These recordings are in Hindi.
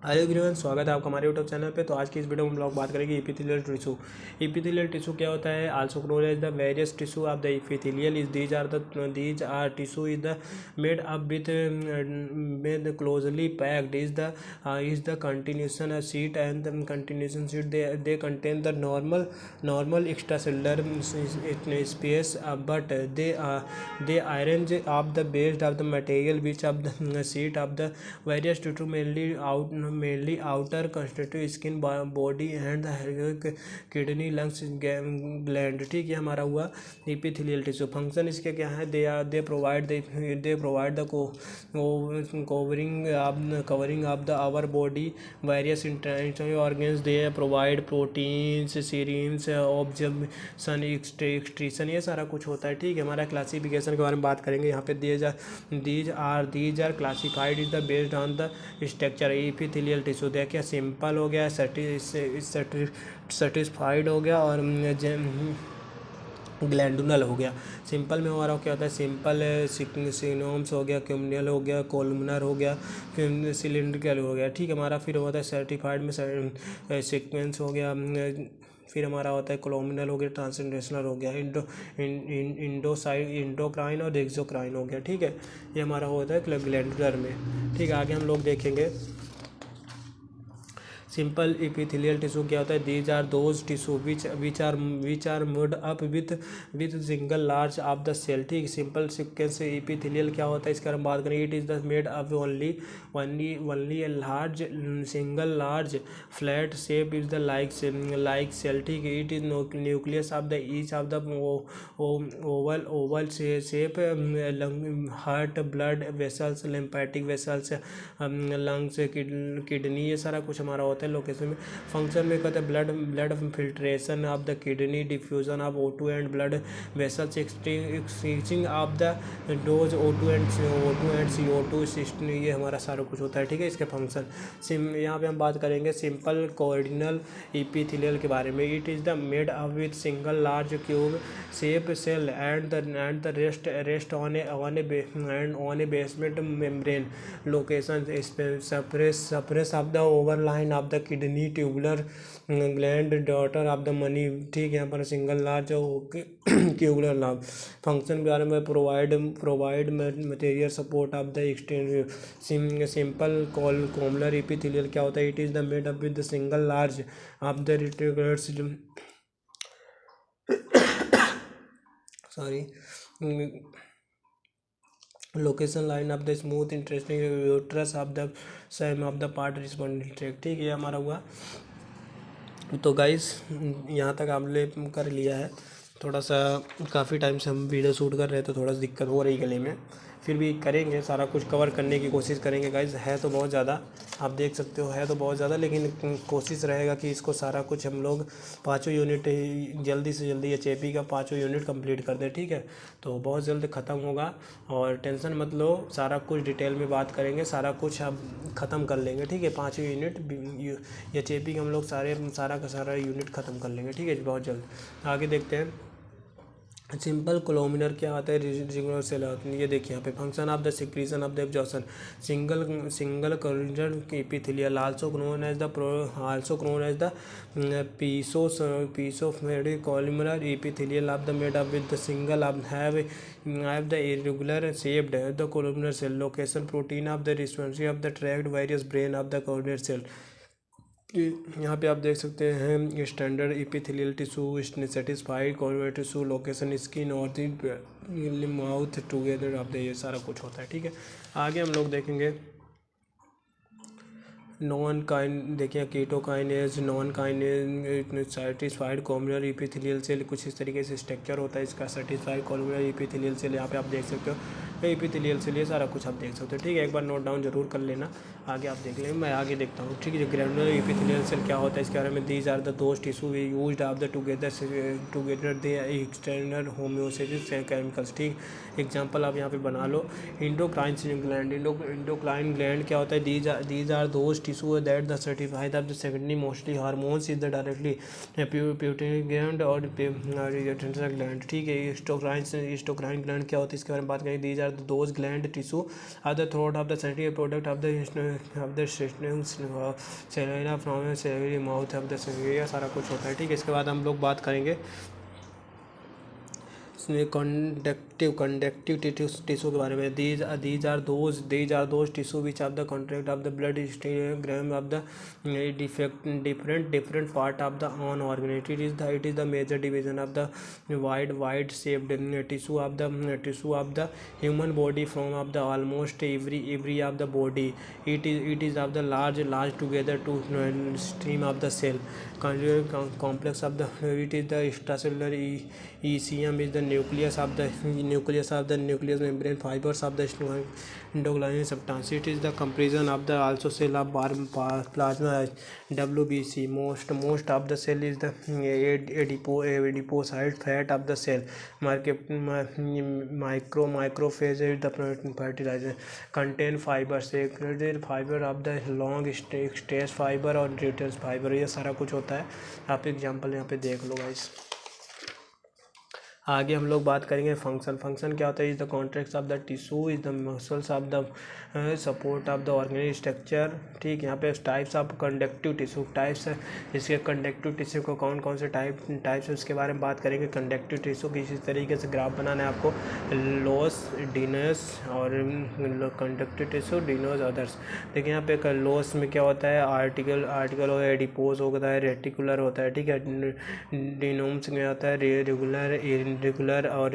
हेलो एवरीवन, स्वागत है आपका हमारे यूट्यूब चैनल पे। तो आज की इस वीडियो में हम लोग बात करेंगे एपिथेलियल टिश्यू। एपिथेलियल टिश्यू क्या होता है? Also known as the various tissue of the epithelial is these are tissue is the made up with closely packed is the continuation sheet and the continuation sheet they contain the normal extracellular space, but they arrange of the based of the material which of the sheet of the various tissue mainly outer constitutive skin body and the kidney lungs gland। ठीक है, हमारा हुआ एपिथेलियल टिश्यू। फंक्शन इसके क्या है? They provide the covering of the our body various internal organs। They provide proteins serums observation excretion, ये सारा कुछ होता है। ठीक है, हमारा क्लासिफिकेशन के बारे में बात करेंगे। यहाँ पे these are classified is the based on the structure. Epithelial tissue देखिए, सिंपल हो गया, सेटिस्फाइड हो गया, और ग्लैंडुलर हो गया। सिंपल में हमारा क्या होता है? सिंपल सिनोम्स हो गया, क्यूमिनल हो गया, कोलमनर हो गया, सिलिंड्रिकल हो गया। ठीक है, हमारा फिर होता है सर्टिफाइड में सीक्वेंस हो गया, फिर हमारा होता है कोलोमिनल हो गया, ट्रांसलेशनल हो गया, इंडोक्राइन और एक्सोक्राइन हो गया। ठीक है, ये हमारा होता है ग्लैंडुलर में। ठीक है, आगे हम लोग देखेंगे सिंपल एपिथेलियल टिश्यू क्या होता है? These are those tissue which are made up with single large of the cell. ठीक, सिंपल सिक्वेंस एपिथेलियल क्या होता है इसके बारे में बात करेंगे। It is the made up only a large single large flat shape is the like cell. ठीक है, it is nucleus of the each of the oval shape heart blood vessels lymphatic vessels lungs kidney, ये सारा कुछ हमारा होता है लोकेशन में। फंक्शन में कहते हैं blood filtration of the kidney, diffusion of O2 and blood vessels, exchanging of the dose O2 and CO2 system, ये हमारा सारा कुछ होता है। ठीक है, इसके फंक्शन यहाँ पे हम बात करेंगे सिंपल कोऑर्डिनल एपिथेलियल के बारे में। It is the made up with single large cube shape cell and the rest on a basement membrane location surface of the overline of the kidney tubular gland daughter of the money। ठीक है, यहाँ पर सिंगल लार्ज ट्यूबुलर लाभ। फंक्शन के बारे में provide material support of the extend simple columnar epithelial क्या होता है? It is the made up with the single large of the reticulars sorry location line of the smooth interesting uterus of the same of the part responding track. ठीक है, ये हमारा हुआ। तो गाइस, यहाँ तक आपने कर लिया है। थोड़ा सा काफ़ी टाइम से हम वीडियो शूट कर रहे हैं तो थोड़ा सा दिक्कत हो रही गले में, फिर भी करेंगे, सारा कुछ कवर करने की कोशिश करेंगे। गाइस, है तो बहुत ज़्यादा, आप देख सकते हो, है तो बहुत ज़्यादा, लेकिन कोशिश रहेगा कि इसको सारा कुछ हम लोग 5 यूनिट जल्दी से जल्दी HAP का 5 यूनिट कंप्लीट कर दें। ठीक है, तो बहुत जल्द ख़त्म होगा, और टेंशन मत लो, सारा कुछ डिटेल में बात करेंगे, सारा कुछ अब ख़त्म कर लेंगे। ठीक है, 5 यूनिट HAP के हम लोग सारा का सारा यूनिट ख़त्म कर लेंगे। ठीक है, बहुत जल्द। आगे देखते हैं सिंपल कोलोमिनर क्या आता है? रेटिकुलर सेल होती है। ये देखिए यहाँ पे function of the secretion of the absorption single collision epithelial also known as the पीसोफेडिक columnar epithelial of the made up with the single of have the irregular shaped the columnar cell location protein of the responsive of the tract various brain of the columnar cell. यहाँ पे आप देख सकते हैं standard epithelial tissue satisfied columnar tissue location skin और माउथ टुगेदर ऑफ द, ये सारा कुछ होता है। ठीक है, आगे हम लोग देखेंगे नॉन काइन, देखिए कीटोकाइनेज non kinase satisfied columnar epithelial cell, कुछ इस तरीके से स्ट्रक्चर होता है इसका। सेटिस्फाइड कोलिमिनर एपिथेलियल सेल यहाँ पे आप देख सकते हो, एपिथेलियल सेल, ये सारा कुछ आप देख सकते हो। ठीक है, एक बार नोट डाउन जरूर कर लेना, आगे आप देख लेंगे, मैं आगे देखता हूँ। ठीक है, ग्रैनुलर एपिथेलियल सेल क्या होता है इसके बारे में। These are the those tissue used of the together they external homeostasis chemicals. ठीक, एग्जांपल आप यहाँ पे बना लो। इंडोक्राइन ग्लैंड, इंडोक्राइन ग्लैंड क्या होता है? These are those tissue that the certify that the secondary mostly hormones is the directly pituitary gland और adrenal gland, ठीक है। स्टोक्राइन ग्लैंड क्या होती है इसके बारे में बात करेंगे। These are those gland tissue are the throat of the sentry product of the सेलेरा from celery mouth of the ये सारा कुछ होता है, ठीक है। इसके बाद हम लोग बात करेंगे conductive tissue के बारे में। these are those tissue which have the contract of the blood stream of the different part of the on organ. It is the major division of the wide shaped tissue of the human body from of the almost every of the body. It is of the large together to stream of the cell complex of the it is the extracellular ECM is the nucleus of the nucleus membrane fibers of the endoglanian substance. It is the comparison of the also cell of plasma WBC. Most of the cell is the adipocyte fat of the cell. Macrophage is the fertilizer contain fibers secreted fiber of the long stress fiber और retention fiber, ये सारा कुछ होता है। आप एग्जांपल यहाँ पे देख लो गाइस। आगे हम लोग बात करेंगे फंक्शन क्या होता है। Is the contracts of the tissue is the muscles of the support of the organic structure, ठीक। यहाँ पे types of conductive tissue types है इसके। कंडक्टिव टिश्यू को कौन से टाइप्स है उसके बारे में बात करेंगे। कंडक्टिव टिश्यू की इसी तरीके से ग्राफ बनाना है आपको। लॉस डीनस और कंडक्टिव टिश्यू डीनोस अदर्स। देखिए यहाँ पे लॉस में क्या होता है, आर्टिकल और एडिपोज होता है, रेटिकुलर होता है, ठीक है। डिनोम्स में होता है रेगुलर और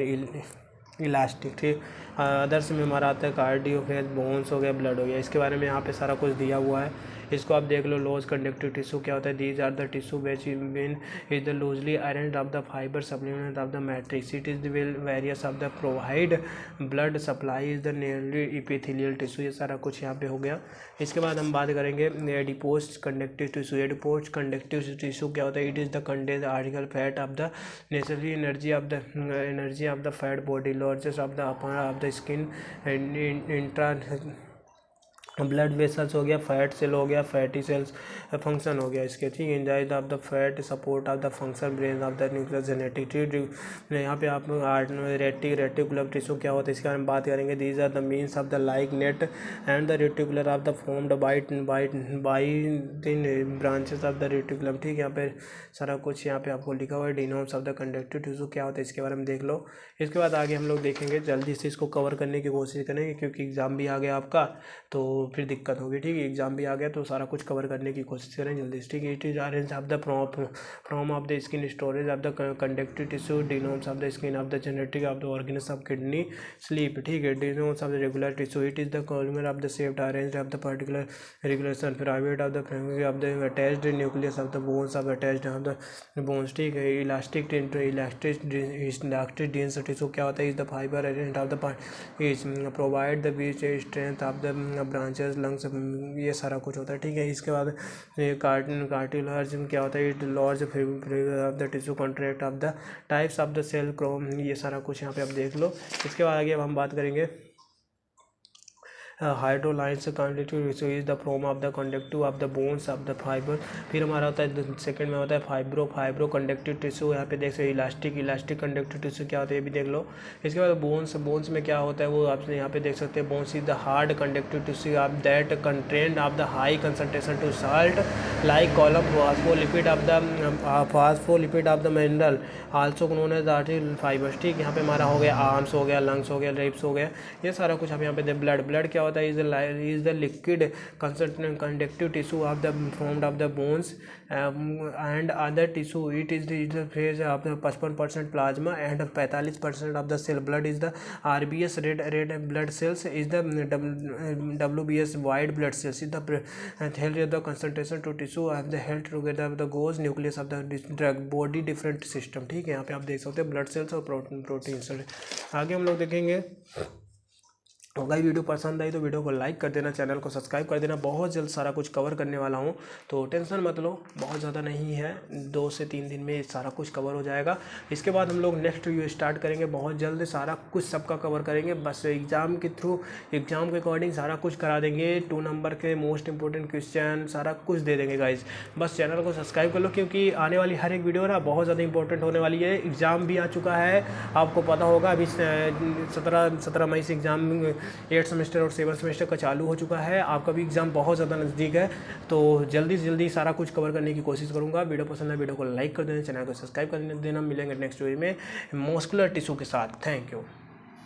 इलास्टिक, ठीक। अदर्स में हमारा आता है कार्डियो फेज बोन्स हो गया, ब्लड हो गया। इसके बारे में यहाँ पे सारा कुछ दिया हुआ है, इसको आप देख लो। लॉस कंडक्टिव टिश्यू क्या होता है। These are the tissue which is the loosely arranged of the fibre supplement of the matrix. It is the various of the provide blood supply is the nearly epithelial tissue, ये सारा कुछ यहाँ पे हो गया। इसके बाद हम बात करेंगे adipose conductive tissue. Adipose conductive tissue क्या होता है। It is the condense article fat of the naturally energy of the fat body largest of the skin intra blood vessels हो गया, फैट सेल हो गया, फैटी सेल्स फंक्शन हो गया इसके, ठीक है। Enzyme of the fat support of the function brain of the nucleus genetic, ठीक। यहाँ पे आप रेटिकुलर टिश्यू क्या होता है इसके बारे में बात करेंगे। These are the means of the like net and the reticular of the formed by the branches of the reticulum, ठीक है। यहाँ पे सारा कुछ यहाँ पे आपको लिखा हुआ है। डिनोम्स ऑफ द कंडक्टिव टिश्यू क्या होता है इसके बारे में देख लो। इसके बाद आगे हम लोग देखेंगे, जल्दी से इसको कवर करने की कोशिश करेंगे क्योंकि एग्जाम भी आ गया आपका, तो फिर दिक्कत होगी, ठीक है। एग्जाम भी आ गया तो सारा कुछ कवर करने की कोशिश करें जल्दी से, ठीक है। It is arrange of the from of the skin storage of the conductive tissue डिनोम्स of the skin of the genetic of the organism of kidney sleep, ठीक है। डिनोम्स of the regular tissue it is the columnar of the shaped arrange of the particular regulation private of the attached nucleus of the bones of attached of the bones, ठीक है। इलास्टिक डेंस टिश्यू क्या होता है। Is the fibre arrange of the is provide the beach strength of the branches lungs, ये सारा कुछ होता है, ठीक है। इसके बाद कार्टिलेज क्या होता है। It large of the tissue contract of the types of the cell chrome, ये सारा कुछ यहाँ पे आप देख लो। इसके बाद आगे अब हम बात करेंगे हाइड्रोलाइंस conductive tissue is the form of the conductive of the bones of the fiber. फिर हमारा होता है सेकंड में होता है फाइब्रो कंडक्टिव टिश्यू, यहाँ पे देख सकते इलास्टिक कंडक्टिव टिश्यू क्या होता है ये भी देख लो। इसके बाद बोन्स में क्या होता है वो आप यहाँ पे देख सकते हैं। Bones is the hard conductive tissue of that contain of the high concentration to salt like column phospholipid of the mineral also known as article fibres, ठीक। यहाँ पे हमारा हो गया आर्म्स हो गया, लंग्स हो गया, रिब्स हो गया, ये सारा कुछ हम यहाँ पे ब्लड क्या होता है। Is the liquid conductive tissue of the formed of the bones and other tissue. It is the phase of 55% plasma and 45% of the cell. Blood is the RBS red blood cells is the WBS white blood cells is the health the concentration to tissue of the health together of the goes nucleus of the drug body different system, ठीक है। यहाँ पे आप देख सकते हैं ब्लड सेल्स और प्रोटीन सेल। आगे हम लोग देखेंगे अगर वीडियो पसंद आई तो वीडियो को लाइक कर देना, चैनल को सब्सक्राइब कर देना। बहुत जल्द सारा कुछ कवर करने वाला हूँ, तो टेंशन मत लो, बहुत ज़्यादा नहीं है, 2 से 3 दिन में सारा कुछ कवर हो जाएगा। इसके बाद हम लोग नेक्स्ट वीडियो स्टार्ट करेंगे, बहुत जल्द सारा कुछ सबका कवर करेंगे। बस एग्ज़ाम के थ्रू, एग्ज़ाम के अकॉर्डिंग सारा कुछ करा देंगे। 2 नंबर के मोस्ट इंपॉर्टेंट क्वेश्चन सारा कुछ दे देंगे गाइज। बस चैनल को सब्सक्राइब कर लो, क्योंकि आने वाली हर एक वीडियो ना बहुत ज़्यादा इंपॉर्टेंट होने वाली है। एग्ज़ाम भी आ चुका है, आपको पता होगा, अभी 17 मई से एग्ज़ाम 8 सेमेस्टर और 7 सेमेस्टर का चालू हो चुका है। आपका भी एग्ज़ाम बहुत ज़्यादा नज़दीक है, तो जल्दी से जल्दी सारा कुछ कवर करने की कोशिश करूँगा। वीडियो पसंद है वीडियो को लाइक कर देना, चैनल को सब्सक्राइब कर देना। मिलेंगे नेक्स्ट वीडियो में मस्कुलर टिश्यू के साथ। Thank you.